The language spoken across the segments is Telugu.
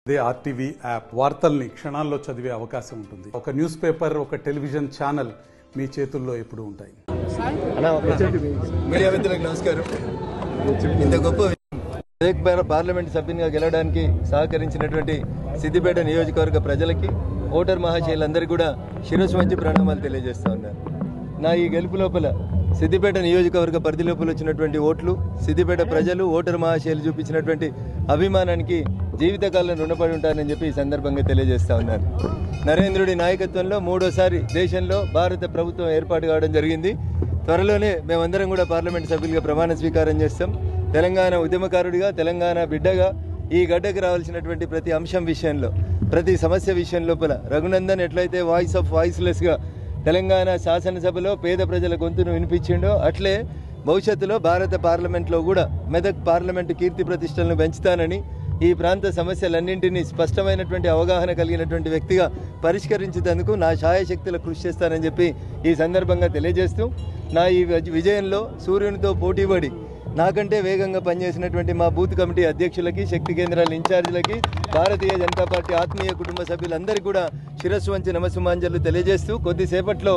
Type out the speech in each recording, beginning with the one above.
దే ఆర్టీవీ యాప్ వార్తల్ని క్షణాల్లో చదివే అవకాశం ఉంటుంది. ఒక న్యూస్ పేపర్, ఒక టెలివిజన్ ఛానల్ మీ చేతుల్లో ఎప్పుడూ ఉంటాయి. మీడియా మిత్రులకు నమస్కారం. ఇంత గొప్ప పార్లమెంట్ సభ్యునిగా గెలవడానికి సహకరించినటువంటి సిద్దిపేట నియోజకవర్గ ప్రజలకి, ఓటర్ మహాశయులందరికీ కూడా శిరస్సు వంచి ప్రణామాలు తెలియజేస్తా ఉన్నారు. నా ఈ గెలుపు లోపల సిద్దిపేట నియోజకవర్గ పరిధి లోపల వచ్చినటువంటి ఓట్లు, సిద్దిపేట ప్రజలు, ఓటర్ మహాశయులు చూపించినటువంటి అభిమానానికి జీవితకాలం రుణపడి ఉంటారని చెప్పి ఈ సందర్భంగా తెలియజేస్తా ఉన్నారు. నరేంద్రుడి నాయకత్వంలో మూడోసారి దేశంలో భారత ప్రభుత్వం ఏర్పాటు కావడం జరిగింది. త్వరలోనే మేమందరం కూడా పార్లమెంట్ సభ్యులుగా ప్రమాణ స్వీకారం చేస్తాం. తెలంగాణ ఉద్యమకారుడిగా, తెలంగాణ బిడ్డగా ఈ గడ్డకు రావాల్సినటువంటి ప్రతి అంశం విషయంలో, ప్రతి సమస్య విషయం లోపల రఘునందన్ ఎట్లయితే వాయిస్ ఆఫ్ వాయిస్లెస్గా తెలంగాణ శాసనసభలో పేద ప్రజల గొంతును వినిపించిండో, అట్లే భవిష్యత్తులో భారత పార్లమెంట్లో కూడా మెదక్ పార్లమెంటు కీర్తి ప్రతిష్టలను పెంచుతానని, ఈ ప్రాంత సమస్యలన్నింటినీ స్పష్టమైనటువంటి అవగాహన కలిగినటువంటి వ్యక్తిగా పరిష్కరించేందుకు నా శాయశక్తుల కృషి చేస్తానని చెప్పి ఈ సందర్భంగా తెలియజేస్తూ, నా ఈ విజయంలో సూర్యునితో పోటీపడి నాకంటే వేగంగా పనిచేసినటువంటి మా బూత్ కమిటీ అధ్యక్షులకి, శక్తి కేంద్రాల ఇన్ఛార్జీలకి, భారతీయ జనతా పార్టీ ఆత్మీయ కుటుంబ సభ్యులందరికీ కూడా శిరస్సు వంచి నమస్సుమాంజలు తెలియజేస్తూ, కొద్దిసేపట్లో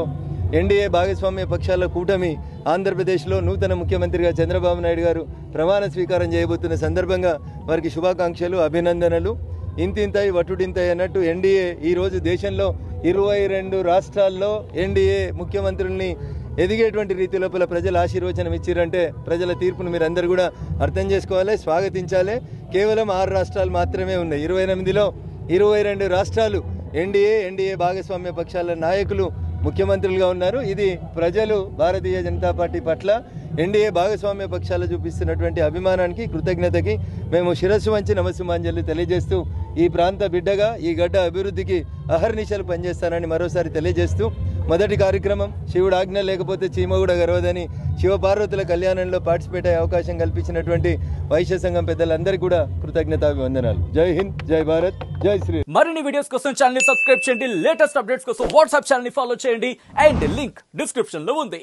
ఎన్డీఏ భాగస్వామ్య పక్షాల కూటమి ఆంధ్రప్రదేశ్లో నూతన ముఖ్యమంత్రిగా చంద్రబాబు నాయుడు గారు ప్రమాణ స్వీకారం చేయబోతున్న సందర్భంగా వారికి శుభాకాంక్షలు, అభినందనలు. ఇంతింతై వటుడింతై అన్నట్టు ఎన్డీఏ ఈరోజు దేశంలో 22 రాష్ట్రాల్లో ఎన్డీఏ ముఖ్యమంత్రుల్ని ఎదిగేటువంటి రీతి లోపల ప్రజలు ఆశీర్వచనం ఇచ్చిరంటే ప్రజల తీర్పును మీరు అందరూ కూడా అర్థం చేసుకోవాలి, స్వాగతించాలి. కేవలం 6 రాష్ట్రాలు మాత్రమే ఉన్నాయి. 28లో 22 రాష్ట్రాలు ఎన్డీఏ భాగస్వామ్య పక్షాల నాయకులు ముఖ్యమంత్రులుగా ఉన్నారు. ఇది ప్రజలు భారతీయ జనతా పార్టీ పట్ల ఎన్డీఏ భాగస్వామ్య పక్షాలు చూపిస్తున్నటువంటి అభిమానానికి, కృతజ్ఞతకి మేము శిరస్సు వంచి నమస్సుమాంజలు తెలియజేస్తూ, ఈ ప్రాంత బిడ్డగా ఈ గడ్డ అభివృద్ధికి అహర్నిశలు పనిచేస్తానని మరోసారి తెలియజేస్తూ, మొదటి కార్యక్రమం శివుడు ఆజ్ఞ లేకపోతే చీమ కూడా గర్వదని శివపార్వతుల కళ్యాణంలో పార్టిసిపేట్ అయ్యే అవకాశం కల్పించినటువంటి వైశ్య సంఘం పెద్దలందరికీ కూడా కృతజ్ఞతాభివందనాలు. జై హింద్, జై భారత్, జై శ్రీ. మరిన్ని వీడియోస్ కోసం ఛానల్ ని సబ్స్క్రైబ్ చేయండి. లేటెస్ట్ అప్డేట్స్ కోసం వాట్సాప్ ఛానల్ ని ఫాలో చేయండి. అండ్ లింక్ డిస్క్రిప్షన్ లో ఉంది.